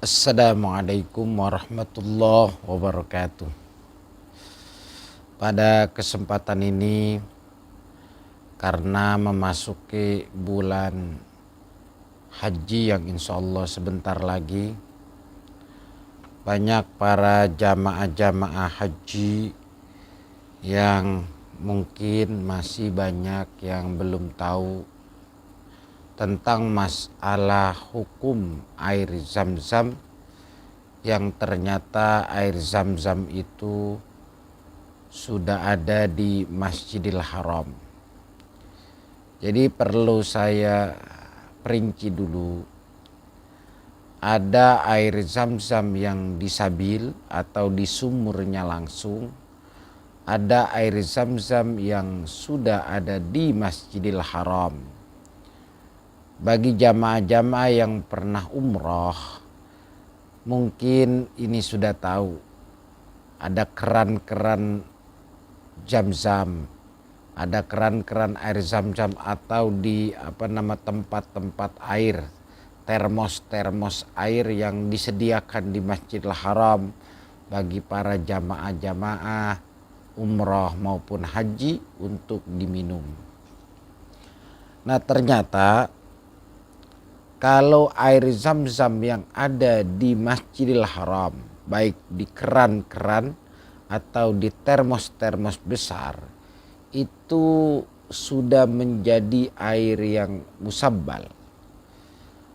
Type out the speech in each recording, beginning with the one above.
Assalamualaikum warahmatullahi wabarakatuh. Pada kesempatan ini, karena memasuki bulan haji yang insya Allah sebentar lagi, banyak para jamaah-jamaah haji yang mungkin masih banyak yang belum tahu tentang masalah hukum air zam-zam, yang ternyata air zam-zam itu sudah ada di Masjidil Haram. Jadi perlu saya perinci dulu, ada air zam-zam yang disabil atau di sumurnya langsung, ada air zam-zam yang sudah ada di Masjidil Haram. Bagi jamaah-jamaah yang pernah umroh, mungkin ini sudah tahu, ada keran-keran zam-zam, ada keran-keran air zam-zam atau di tempat-tempat air, termos-termos air yang disediakan di Masjidil Haram bagi para jamaah-jamaah umroh maupun haji untuk diminum. Nah, ternyata kalau air zam-zam yang ada di Masjidil Haram, baik di keran-keran atau di termos-termos besar, itu sudah menjadi air yang musabbal.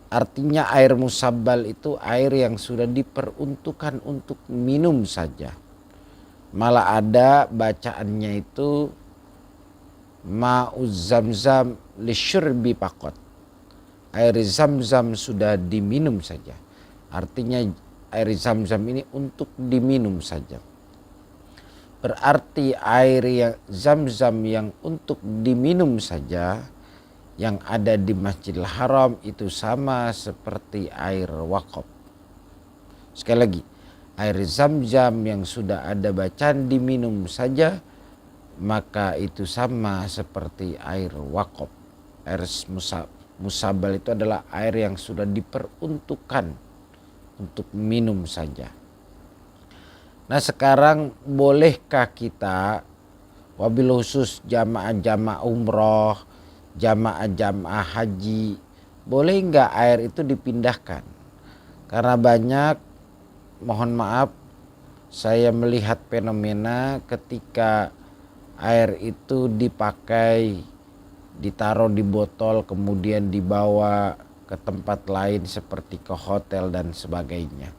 Artinya air musabbal itu air yang sudah diperuntukkan untuk minum saja. Malah ada bacaannya itu ma'uz zamzam lisyurbi faqat. Air zam-zam sudah diminum saja. Artinya air zam-zam ini untuk diminum saja. Berarti air yang zam-zam yang untuk diminum saja yang ada di Masjidil Haram itu sama seperti air wakaf. Sekali lagi, air zam-zam yang sudah ada bacaan diminum saja, maka itu sama seperti air wakaf. Air musabbal itu adalah air yang sudah diperuntukkan untuk minum saja. Nah, sekarang bolehkah kita, wabil khusus jamaah-jamaah umroh, jamaah-jamaah haji, boleh enggak air itu dipindahkan? Karena banyak, mohon maaf, saya melihat fenomena ketika air itu dipakai, ditaruh di botol, kemudian dibawa ke tempat lain seperti ke hotel dan sebagainya.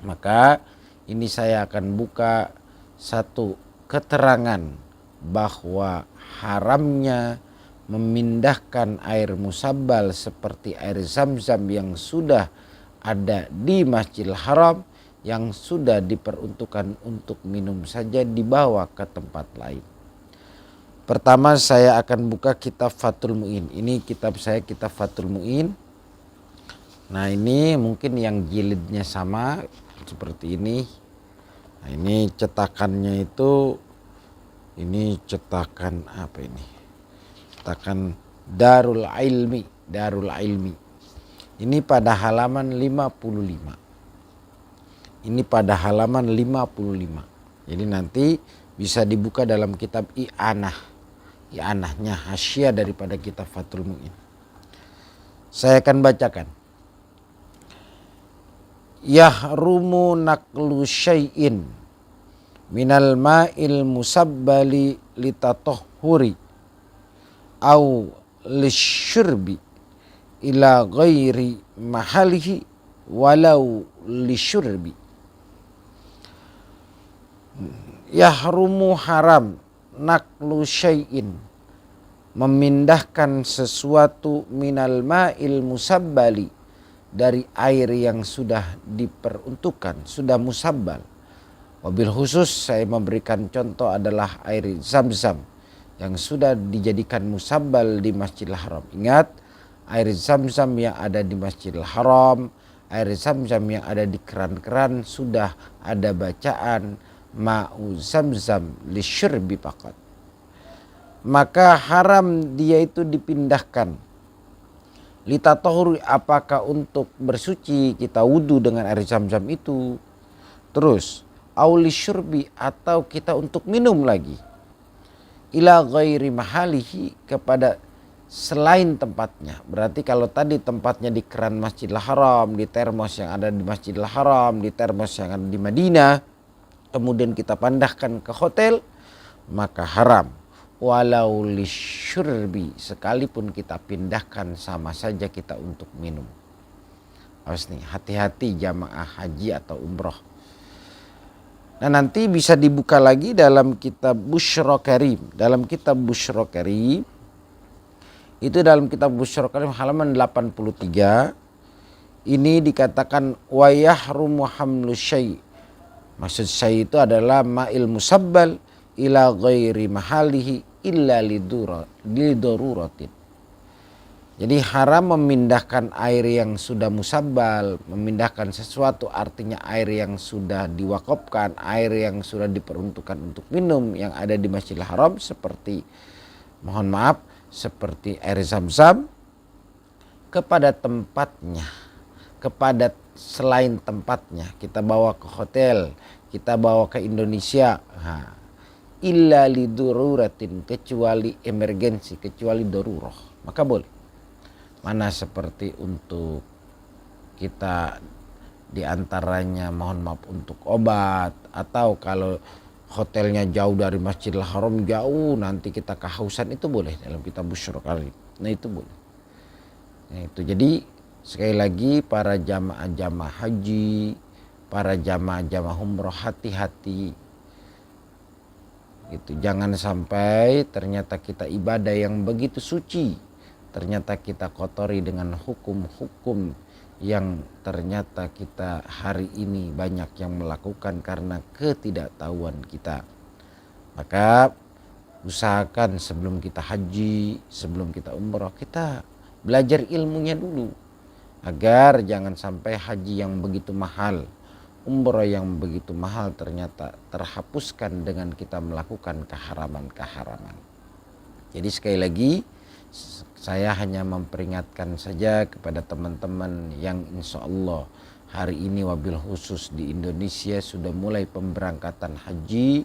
Maka ini saya akan buka satu keterangan bahwa haramnya memindahkan air musabbal seperti air zam-zam yang sudah ada di Masjidil Haram, yang sudah diperuntukkan untuk minum saja, dibawa ke tempat lain. Pertama saya akan buka kitab Fathul Mu'in. Ini kitab saya, kitab Fathul Mu'in. Nah, ini mungkin yang jilidnya sama seperti ini. Nah, ini cetakannya itu, ini cetakan apa ini? Cetakan Darul Ilmi, Darul Ilmi. Ini pada halaman 55. Ini pada halaman 55. Jadi nanti bisa dibuka dalam kitab I'anahnya hasyiah daripada kitab Fathul Mu'in. Saya akan bacakan. Yahrumu naqlu syai'in minal ma'il musabbali litatahhuri au lisyurbi ila ghairi mahalihi walau lisyurbi. Yahrumu haram naqlu syai'in, memindahkan sesuatu, minal ma'il musabbali, dari air yang sudah diperuntukkan, sudah musabbal. Wabil khusus saya memberikan contoh adalah air zam-zam yang sudah dijadikan musabbal di Masjidil Haram. Ingat, air zam-zam yang ada di Masjidil Haram, air zam-zam yang ada di keran-keran sudah ada bacaan ma'u zam-zam lisyurbi faqat. Maka haram dia itu dipindahkan Litatahuri, apakah untuk bersuci kita wudhu dengan air zam-zam itu. Terus auli syurbi, atau kita untuk minum lagi. Ila ghairi mahalihi, kepada selain tempatnya. Berarti kalau tadi tempatnya di keran Masjidil Haram, di termos yang ada di Masjidil Haram, di termos yang ada di Madinah, kemudian kita pandahkan ke hotel, maka haram. Walau lisyurbi, sekalipun kita pindahkan sama saja kita untuk minum. Awas nih, hati-hati jamaah haji atau umroh. Nah, nanti bisa dibuka lagi dalam kitab Busyra Karim. Dalam kitab Busyra Karim, itu dalam kitab Busyra Karim halaman 83, ini dikatakan wa yahrumu hamlu syai'. Maksud syai' itu adalah ma'il musabbal ila ghairi mahalihi illa lidoruratin. Jadi haram memindahkan air yang sudah musabbal, memindahkan sesuatu artinya air yang sudah diwakafkan, air yang sudah diperuntukkan untuk minum yang ada di Masjidil Haram, seperti mohon maaf seperti air zam-zam, kepada tempatnya, kepada selain tempatnya. Kita bawa ke hotel, kita bawa ke Indonesia. Illa lidururatin, kecuali emergensi, kecuali daruroh, maka boleh. Mana seperti untuk kita diantaranya mohon maaf untuk obat, atau kalau hotelnya jauh dari Masjidil Haram, jauh, nanti kita kehausan, itu boleh dalam kitab Busyra Karim. Nah itu boleh. Nah itu, jadi sekali lagi para jamaah-jamaah haji, para jamaah-jamaah umroh, hati-hati. Gitu. Jangan sampai ternyata kita ibadah yang begitu suci, ternyata kita kotori dengan hukum-hukum yang ternyata kita hari ini banyak yang melakukan karena ketidaktahuan kita. Maka usahakan sebelum kita haji, sebelum kita umroh, kita belajar ilmunya dulu, agar jangan sampai haji yang begitu mahal, umroh yang begitu mahal ternyata terhapuskan dengan kita melakukan keharaman-keharaman. Jadi sekali lagi saya hanya memperingatkan saja kepada teman-teman yang insya Allah hari ini wabil khusus di Indonesia sudah mulai pemberangkatan haji,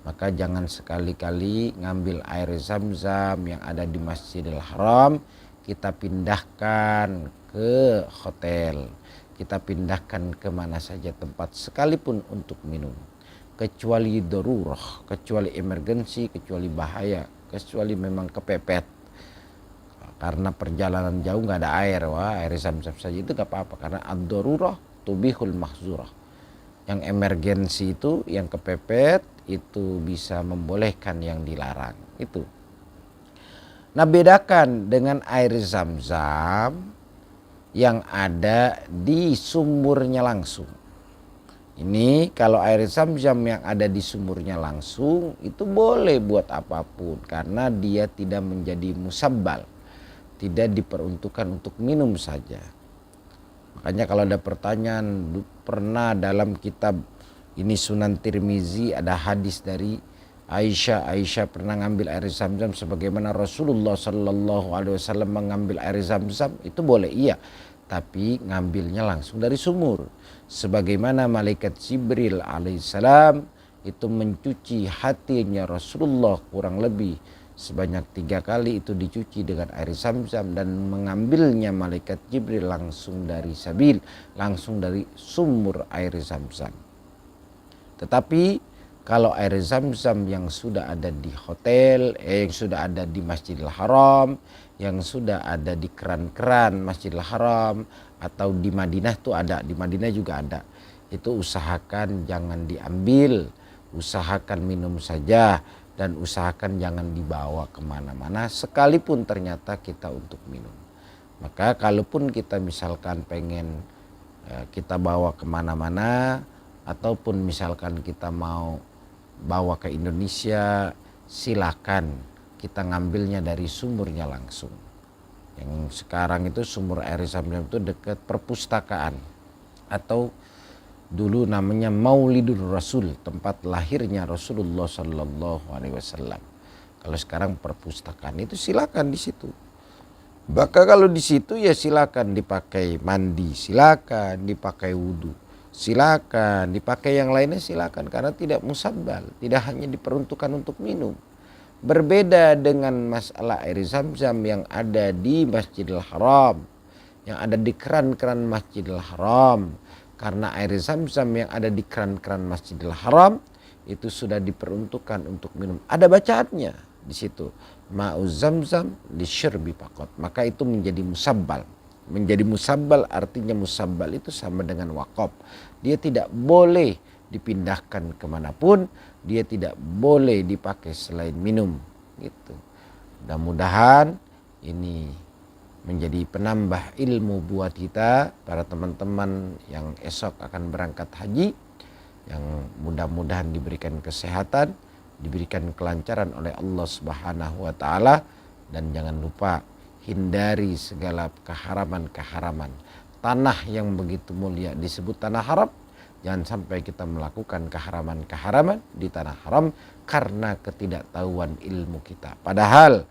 maka jangan sekali-kali ngambil air zam-zam yang ada di Masjidil Haram kita pindahkan ke hotel, kita pindahkan kemana saja tempat sekalipun untuk minum, kecuali darurat, kecuali emergensi, kecuali bahaya, kecuali memang kepepet karena perjalanan jauh nggak ada air, wah air zam-zam saja itu nggak apa-apa, karena ad-darurah tubihul mahzurah. Yang emergensi itu, yang kepepet itu bisa membolehkan yang dilarang itu. Nah bedakan dengan air zam-zam yang ada di sumurnya langsung. Ini kalau air zam-zam yang ada di sumurnya langsung itu boleh buat apapun karena dia tidak menjadi musabbal, tidak diperuntukkan untuk minum saja. Makanya kalau ada pertanyaan, pernah dalam kitab ini Sunan Tirmizi ada hadis dari Aisyah pernah ngambil air zam-zam sebagaimana Rasulullah Sallallahu Alaihi Wasallam mengambil air zam-zam, itu boleh iya, tapi ngambilnya langsung dari sumur. Sebagaimana malaikat Jibril alaihissalam itu mencuci hatinya Rasulullah kurang lebih sebanyak 3 kali, itu dicuci dengan air zam-zam dan mengambilnya malaikat Jibril langsung dari sabil, langsung dari sumur air zam-zam. Tetapi kalau air zam-zam yang sudah ada di hotel, yang sudah ada di Masjidil Haram, yang sudah ada di keran-keran Masjidil Haram, atau di Madinah tuh ada, di Madinah juga ada, itu usahakan jangan diambil, usahakan minum saja, dan usahakan jangan dibawa kemana-mana sekalipun ternyata kita untuk minum. Maka kalaupun kita misalkan pengen kita bawa kemana-mana, ataupun misalkan kita mau bawa ke Indonesia, silakan kita ngambilnya dari sumurnya langsung. Yang sekarang itu sumur air zam-zam itu dekat perpustakaan, atau dulu namanya Maulidur Rasul, tempat lahirnya Rasulullah Sallallahu Alaihi Wasallam. Kalau sekarang perpustakaan, itu silakan di situ. Maka kalau di situ ya silakan dipakai mandi, silakan dipakai wudhu, silakan dipakai yang lainnya silakan, karena tidak musabbal, tidak hanya diperuntukkan untuk minum. Berbeda dengan masalah air zam-zam yang ada di Masjidil Haram, yang ada di keran-keran Masjidil Haram. Karena air zam-zam yang ada di keran-keran Masjidil Haram itu sudah diperuntukkan untuk minum. Ada bacaannya di situ. Ma'u zam-zam li syurbi faqat. Maka itu menjadi musabbal. Menjadi musabbal artinya musabbal itu sama dengan wakaf. Dia tidak boleh dipindahkan kemanapun. Dia tidak boleh dipakai selain minum. Gitu. Mudah-mudahan ini menjadi penambah ilmu buat kita, para teman-teman yang esok akan berangkat haji, yang mudah-mudahan diberikan kesehatan, diberikan kelancaran oleh Allah Subhanahu wa taala, dan jangan lupa hindari segala keharaman-keharaman. Tanah yang begitu mulia disebut tanah haram, jangan sampai kita melakukan keharaman-keharaman di tanah haram karena ketidaktahuan ilmu kita. Padahal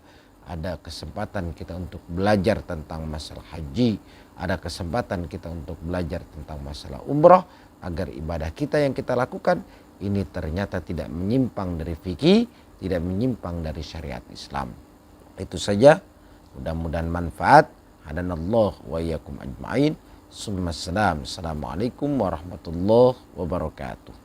ada kesempatan kita untuk belajar tentang masalah haji, ada kesempatan kita untuk belajar tentang masalah umrah, agar ibadah kita yang kita lakukan ini ternyata tidak menyimpang dari fikih, tidak menyimpang dari syariat Islam. Itu saja, mudah-mudahan manfaat. Hadanallahu wa iyyakum ajma'in. Assalamualaikum warahmatullahi wabarakatuh.